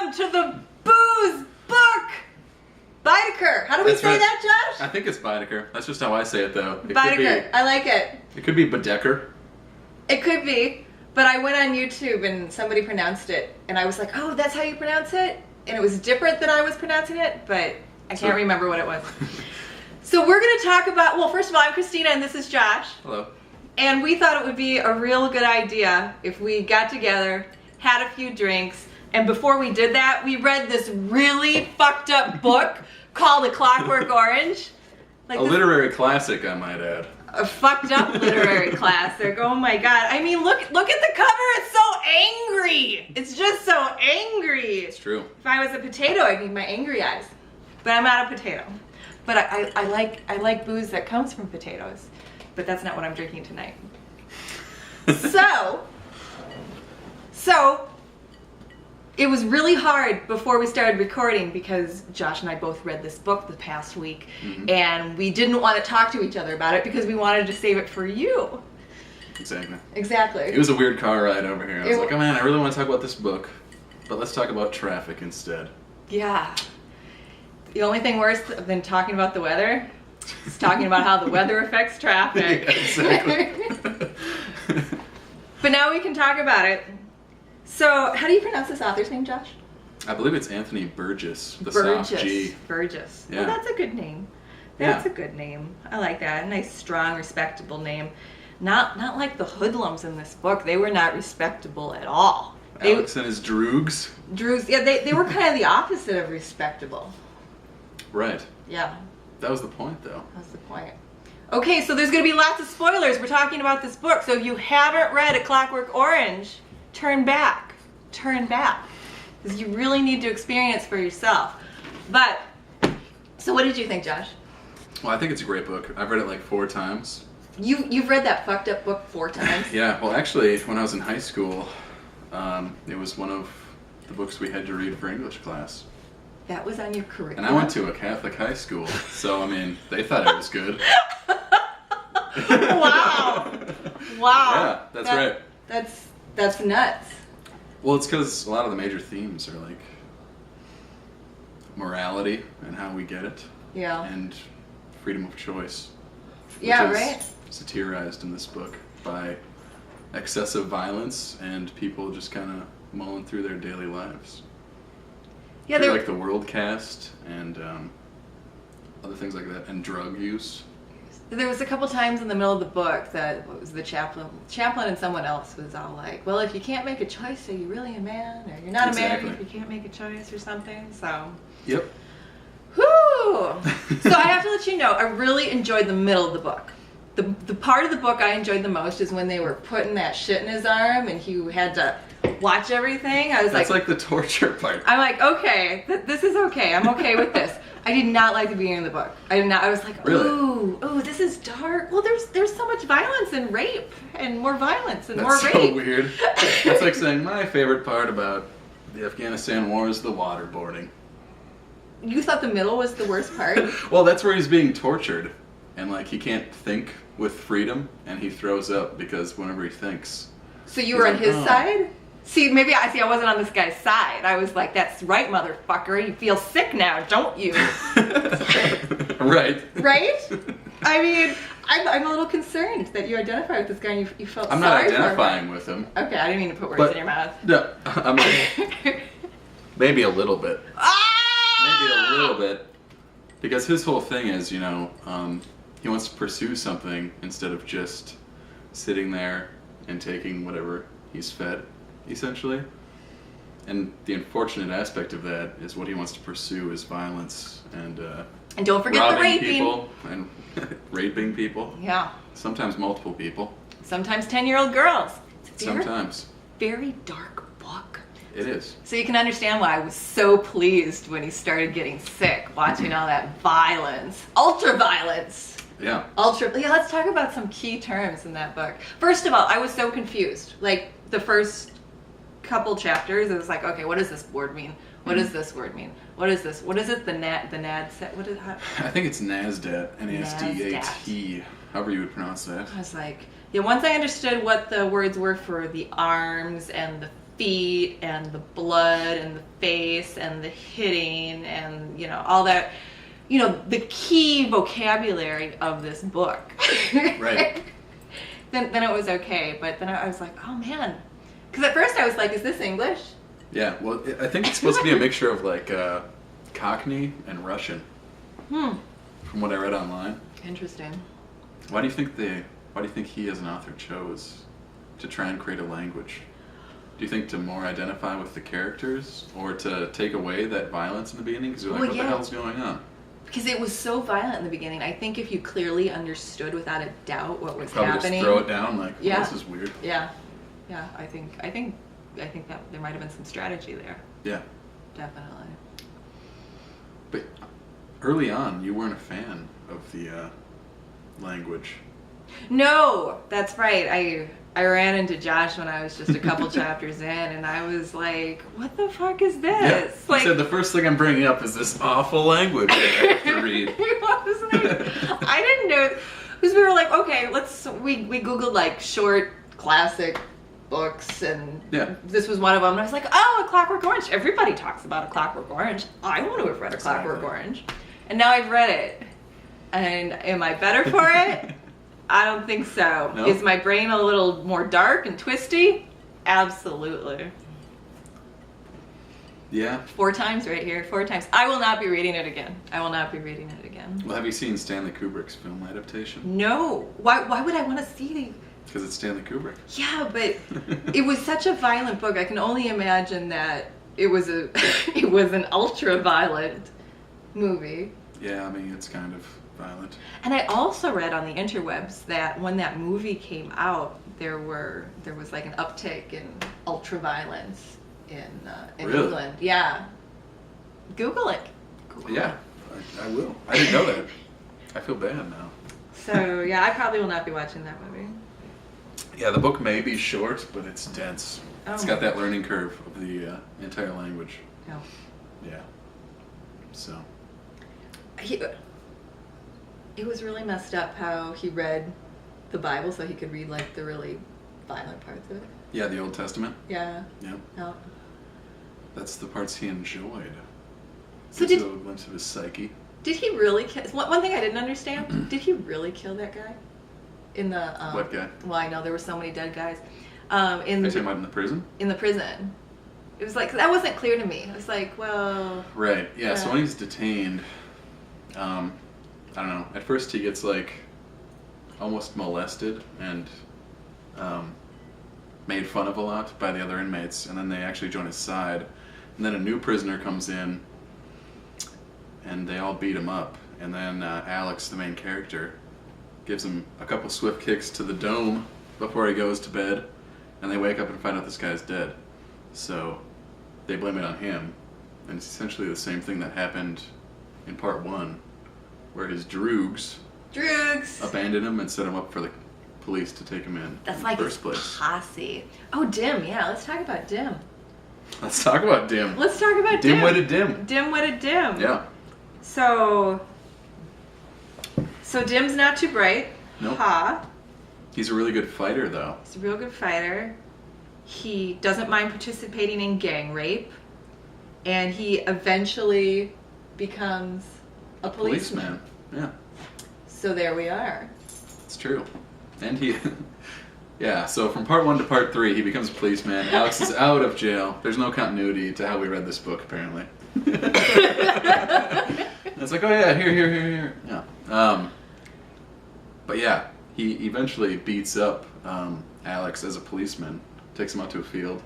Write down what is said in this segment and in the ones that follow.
Welcome to the Booze Book! Baedeker. How do we say that, Josh? I think it's Baedeker. That's just how I say it, though. Baedeker. I like it. It could be Baedeker. It could be, but I went on YouTube and somebody pronounced it, and I was like, oh, that's how you pronounce it? And it was different than I was pronouncing it, but I can't remember what it was. So we're going to talk about, well, first of all, I'm Christina, and this is Josh. Hello. And we thought it would be a real good idea if we got together, had a few drinks, and before we did that, we read this really fucked up book called A Clockwork Orange. Like a literary classic, I might add. A fucked up literary classic. Oh my god. I mean, look at the cover. It's so angry. It's just so angry. It's true. If I was a potato, I'd need my angry eyes. But I'm not a potato. But I like booze that comes from potatoes. But that's not what I'm drinking tonight. So it was really hard before we started recording because Josh and I both read this book the past week, and we didn't want to talk to each other about it because we wanted to save it for you. Exactly. It was a weird car ride over here. I was like, oh man, I really want to talk about this book, but let's talk about traffic instead. Yeah. The only thing worse than talking about the weather is talking about how the weather affects traffic. Yeah, exactly. But now we can talk about it. So, how do you pronounce this author's name, Josh? I believe it's Anthony Burgess. Burgess. Soft G. Burgess. Yeah. Well, that's a good name. That's a good name. I like that. A nice, strong, respectable name. Not like the hoodlums in this book. They were not respectable at all. Alex and his droogs. Droogs. Yeah, they were kind of the opposite of respectable. Right. Yeah. That was the point, though. That's the point. Okay, so there's going to be lots of spoilers. We're talking about this book. So if you haven't read A Clockwork Orange, turn back. Turn back. Because you really need to experience for yourself. But, so what did you think, Josh? Well, I think it's a great book. I've read it like 4 times. You've read that fucked up book 4 times? Yeah, well actually, when I was in high school, it was one of the books we had to read for English class. That was on your curriculum? And I went to a Catholic high school, so I mean, they thought it was good. Wow. Wow. Yeah, that's right. That's nuts. Well, it's because a lot of the major themes are like morality and how we get it. Yeah. And freedom of choice. Yeah, which is right? satirized in this book by excessive violence and people just kind of mulling through their daily lives. Yeah, they're like the world cast and other things like that, and drug use. There was a couple times in the middle of the book that what was the chaplain and someone else was all like, well, if you can't make a choice, are you really a man? Or you're not a man if you can't make a choice or something. So. Yep. Whoo! So I have to let you know, I really enjoyed the middle of the book. The part of the book I enjoyed the most is when they were putting that shit in his arm and he had to watch everything. I was That's like the torture part. I'm like, okay, this is okay. I'm okay with this. I did not like the beginning of the book. I did not. I was like, ooh, this is dark. Well, there's so much violence and rape and more violence and more rape. That's so weird. That's like saying my favorite part about the Afghanistan war is the waterboarding. You thought the middle was the worst part? Well, that's where he's being tortured, and like he can't think with freedom, and he throws up because whenever he thinks. So you were on his side? See, I wasn't on this guy's side. I was like, that's right, motherfucker. You feel sick now, don't you? Right. Right? I mean, I'm a little concerned that you identify with this guy and you felt sorry for him. I'm not identifying with him. Okay, I didn't mean to put words in your mouth. No, I'm like, maybe a little bit. Maybe a little bit. Because his whole thing is, he wants to pursue something instead of just sitting there and taking whatever he's fed, essentially. And the unfortunate aspect of that is what he wants to pursue is violence and don't forget the raping. People and raping people. Yeah. Sometimes multiple people. Sometimes 10-year-old girls. Sometimes. Very dark book. It is. So you can understand why I was so pleased when he started getting sick, watching all that violence. Ultra-violence. Yeah. Yeah, let's talk about some key terms in that book. First of all, I was so confused. Like, the first couple chapters, it was like, okay, what does this word mean? What does this word mean? What is this? What is it? The NAD set? What is that? I think it's NASDAT. NASDAT. However you would pronounce that. I was like, yeah, once I understood what the words were for the arms and the feet and the blood and the face and the hitting and, all that, the key vocabulary of this book. Right. Then it was okay, but then I was like, oh man. Because at first I was like, is this English? Yeah, well, I think it's supposed to be a mixture of like Cockney and Russian. From what I read online. Interesting. Why do you think he as an author chose to try and create a language? Do you think to more identify with the characters, or to take away that violence in the beginning? Because you're like, what the hell's going on? Because it was so violent in the beginning. I think if you clearly understood without a doubt what was happening, just throw it down like, well, this is weird. Yeah. I think that there might have been some strategy there. Yeah. Definitely. But early on, you weren't a fan of the language. No, that's right. I ran into Josh when I was just a couple chapters in, and I was like, what the fuck is this? Yeah. He said, the first thing I'm bringing up is this awful language I have to read. I didn't know, because we were like, okay, we Googled like short classic books, and this was one of them, and I was like, oh, A Clockwork Orange. Everybody talks about A Clockwork Orange. I want to have read A Clockwork Orange. And now I've read it. And am I better for it? I don't think so. No? Is my brain a little more dark and twisty? Absolutely. Yeah. 4 times right here. 4 times. I will not be reading it again. Well, have you seen Stanley Kubrick's film adaptation? No. Why would I want to see? Because it's Stanley Kubrick. Yeah, but it was such a violent book. I can only imagine that it was an ultra violent movie. Yeah, I mean, it's kind of violent. And I also read on the interwebs that when that movie came out, there was like an uptick in ultra violence in really? England. Yeah. Google it. Yeah, I will. I didn't know that. I feel bad now. So yeah, I probably will not be watching that movie. Yeah, the book may be short, but it's dense. Oh. It's got that learning curve of the entire language. No. Yeah. So. It was really messed up how he read the Bible so he could read like the really violent parts of it. Yeah, the Old Testament. Yeah. Yeah. No. That's the parts he enjoyed. So Gives a glimpse of his psyche. Did he really kill? One thing I didn't understand. Did he really kill that guy? In the what guy? Well, I know there were so many dead guys. Are you talking about in the prison? In the prison. It was like, that wasn't clear to me. It was like, well. Right. Yeah. So when he's detained, I don't know. At first he gets like almost molested and made fun of a lot by the other inmates, and then they actually join his side. And then a new prisoner comes in, and they all beat him up. And then Alex, the main character, gives him a couple swift kicks to the dome before he goes to bed, and they wake up and find out this guy's dead. So they blame it on him, and it's essentially the same thing that happened in part 1, where his droogs abandoned him and set him up for the police to take him in. That's in like the his first place. posse. Oh, Dim. Yeah, let's talk about Dim. Let's talk about Dim. Let's talk about Dim. Dim-witted Dim. Dim-witted Dim. Yeah. So Dim's not too bright. Nope. Ha. He's a really good fighter, though. He's a real good fighter. He doesn't mind participating in gang rape. And he eventually becomes a policeman. Yeah. So there we are. It's true. And he... yeah, so from part 1 to part 3, he becomes a policeman. Alex is out of jail. There's no continuity to how we read this book, apparently. It's like, oh yeah, here. Yeah. But yeah, he eventually beats up Alex as a policeman, takes him out to a field,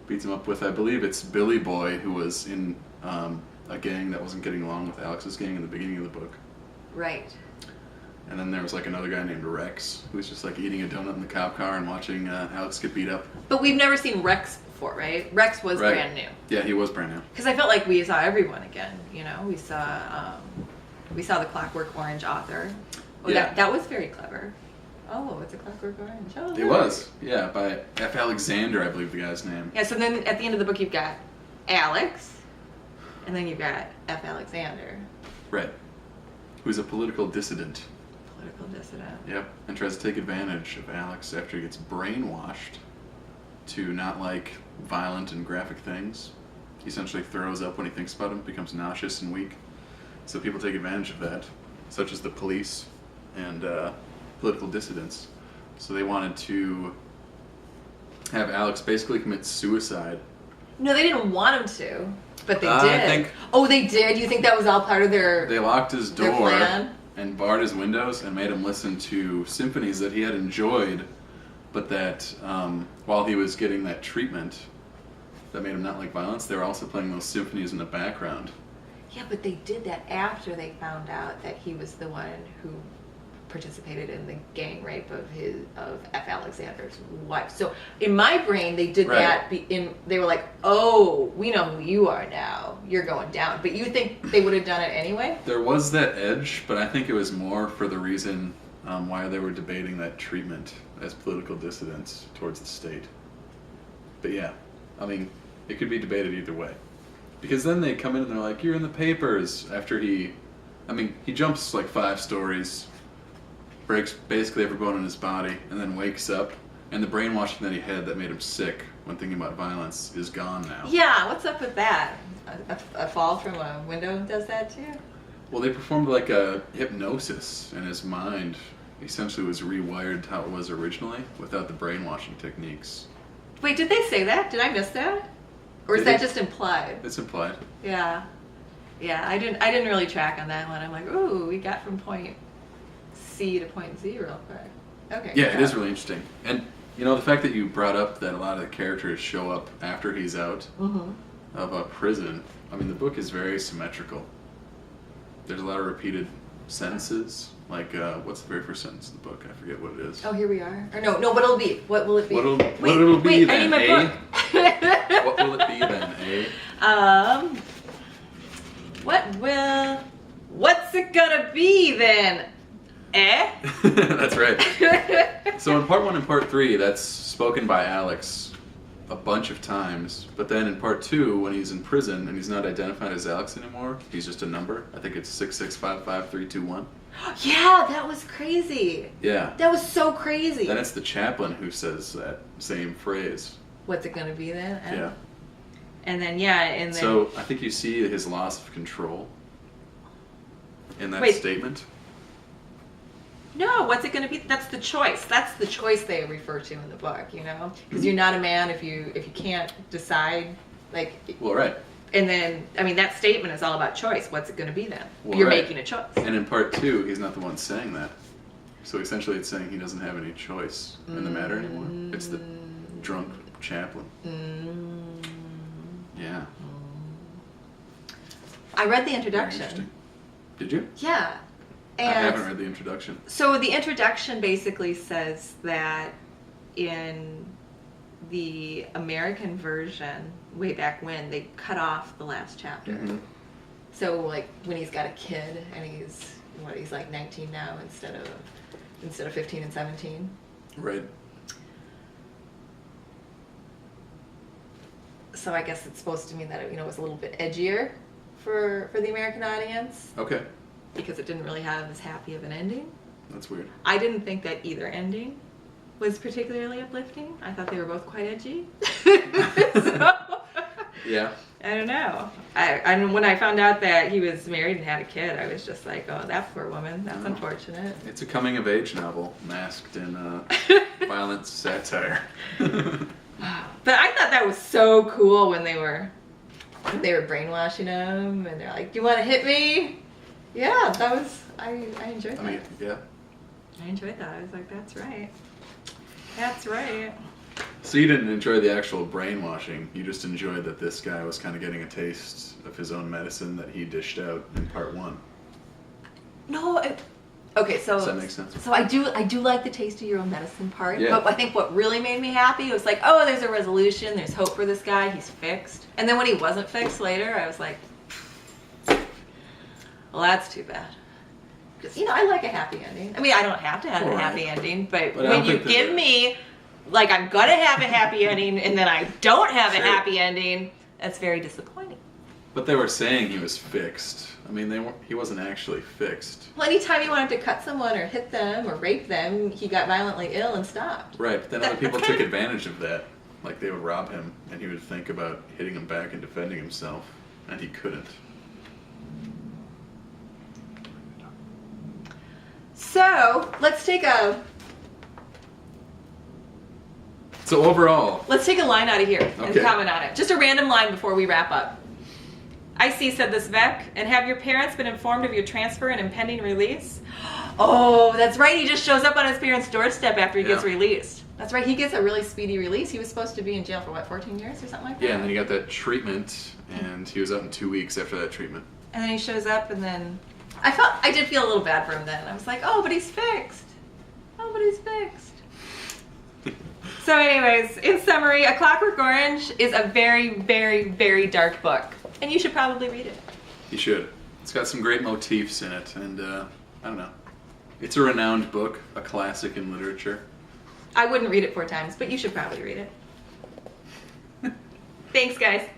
beats him up with, I believe it's Billy Boy, who was in a gang that wasn't getting along with Alex's gang in the beginning of the book. Right. And then there was like another guy named Rex, who was just like eating a donut in the cop car and watching Alex get beat up. But we've never seen Rex before, right? Rex was brand new. Yeah, he was brand new. Because I felt like we saw everyone again. You know, we saw the Clockwork Orange author. Oh, yeah. that was very clever. Oh, it's A Clockwork Orange. Oh, it was, yeah, by F. Alexander, I believe the guy's name. Yeah. So then at the end of the book, you've got Alex, and then you've got F. Alexander. Right. Who's a political dissident. Political dissident. Yep, and tries to take advantage of Alex after he gets brainwashed to not like violent and graphic things. He essentially throws up when he thinks about them, becomes nauseous and weak. So people take advantage of that, such as the police and political dissidents. So they wanted to have Alex basically commit suicide. No, they didn't want him to, but they did. I think oh, they did? You think that was all part of their... They locked his their door plan? And barred his windows and made him listen to symphonies that he had enjoyed, but that while he was getting that treatment that made him not like violence, they were also playing those symphonies in the background. Yeah, but they did that after they found out that he was the one who participated in the gang rape of F. Alexander's wife. So in my brain, they did that. They were like, "Oh, we know who you are now. You're going down." But you think they would have done it anyway? There was that edge, but I think it was more for the reason why they were debating that treatment as political dissidents towards the state. But yeah, I mean, it could be debated either way. Because then they come in and they're like, "You're in the papers." After he jumps like 5 stories, breaks basically every bone in his body, and then wakes up, and the brainwashing that he had that made him sick when thinking about violence is gone now. Yeah, what's up with that? A fall from a window does that too? Well, they performed like a hypnosis, and his mind essentially was rewired to how it was originally without the brainwashing techniques. Wait, did they say that? Did I miss that? Or is that just implied? It's implied. Yeah. Yeah, I didn't really track on that one. I'm like, ooh, we got from point C to point Z real quick. Okay. Yeah, it is really interesting. And, you know, the fact that you brought up that a lot of the characters show up after he's out of a prison, I mean, the book is very symmetrical. There's a lot of repeated sentences. Like, what's the very first sentence of the book? I forget what it is. Oh, here we are. Or no, what'll it be? What will it be? What'll it be then, I need my book. What will it be then, What's it gonna be then? Eh? That's right. So in part 1 and part 3, that's spoken by Alex a bunch of times. But then in part 2, when he's in prison and he's not identified as Alex anymore, he's just a number. I think it's 6655321. Yeah, that was crazy. Yeah. That was so crazy. Then it's the chaplain who says that same phrase. What's it gonna be then? Eh? Yeah. And then So I think you see his loss of control in that statement. No, what's it going to be? That's the choice. That's the choice they refer to in the book, you know? Because you're not a man if you can't decide, like... Well, right. And then, I mean, that statement is all about choice. What's it going to be then? Well, you're making a choice. And in part 2, he's not the one saying that. So essentially it's saying he doesn't have any choice in the matter anymore. It's the drunk chaplain. Yeah. I read the introduction. Very interesting. Did you? Yeah. And I haven't read the introduction. So the introduction basically says that in the American version, way back when, they cut off the last chapter. So like when he's got a kid and he's like 19 now instead of 15 and 17. Right. So I guess it's supposed to mean that it was a little bit edgier for the American audience. Okay. Because it didn't really have as happy of an ending. That's weird. I didn't think that either ending was particularly uplifting. I thought they were both quite edgy. Yeah. I don't know. And when I found out that he was married and had a kid, I was just like, oh, that poor woman. That's unfortunate. It's a coming-of-age novel masked in violent satire. But I thought that was so cool when they were brainwashing him, and they're like, "Do you want to hit me?" Yeah, that was I enjoyed that. I mean, yeah. I enjoyed that. I was like, "That's right. That's right." So you didn't enjoy the actual brainwashing. You just enjoyed that this guy was kind of getting a taste of his own medicine that he dished out in part 1. No. Okay, so does that make sense? So I do like the taste of your own medicine part. Yeah. But I think what really made me happy was like, oh, there's a resolution. There's hope for this guy. He's fixed. And then when he wasn't fixed later, I was like, well, that's too bad. Because I like a happy ending. I mean, I don't have to have a happy ending, but when you give me, like, I'm gonna have a happy ending, and then I don't have a happy ending, that's very disappointing. But they were saying he was fixed. I mean, he wasn't actually fixed. Well, anytime he wanted to cut someone or hit them or rape them, he got violently ill and stopped. Right, but then other people took advantage of that. like they would rob him, and he would think about hitting him back and defending himself, and he couldn't. So let's take a line out of here and Okay. comment on it. Just a random line before we wrap up. I see, said this Vec, and have your parents been informed of your transfer and impending release? Oh, that's right. He just shows up on his parents' doorstep after he gets released. That's right. He gets a really speedy release. He was supposed to be in jail for what, 14 years or something like that? Yeah, and then he got that treatment, and he was out in 2 weeks after that treatment. And then he shows up, and then I did feel a little bad for him then. I was like, oh, but he's fixed. Oh, but he's fixed. So anyways, in summary, A Clockwork Orange is a very, very, very dark book. And you should probably read it. You should. It's got some great motifs in it, and I don't know. It's a renowned book, a classic in literature. I wouldn't read it 4 times, but you should probably read it. Thanks, guys.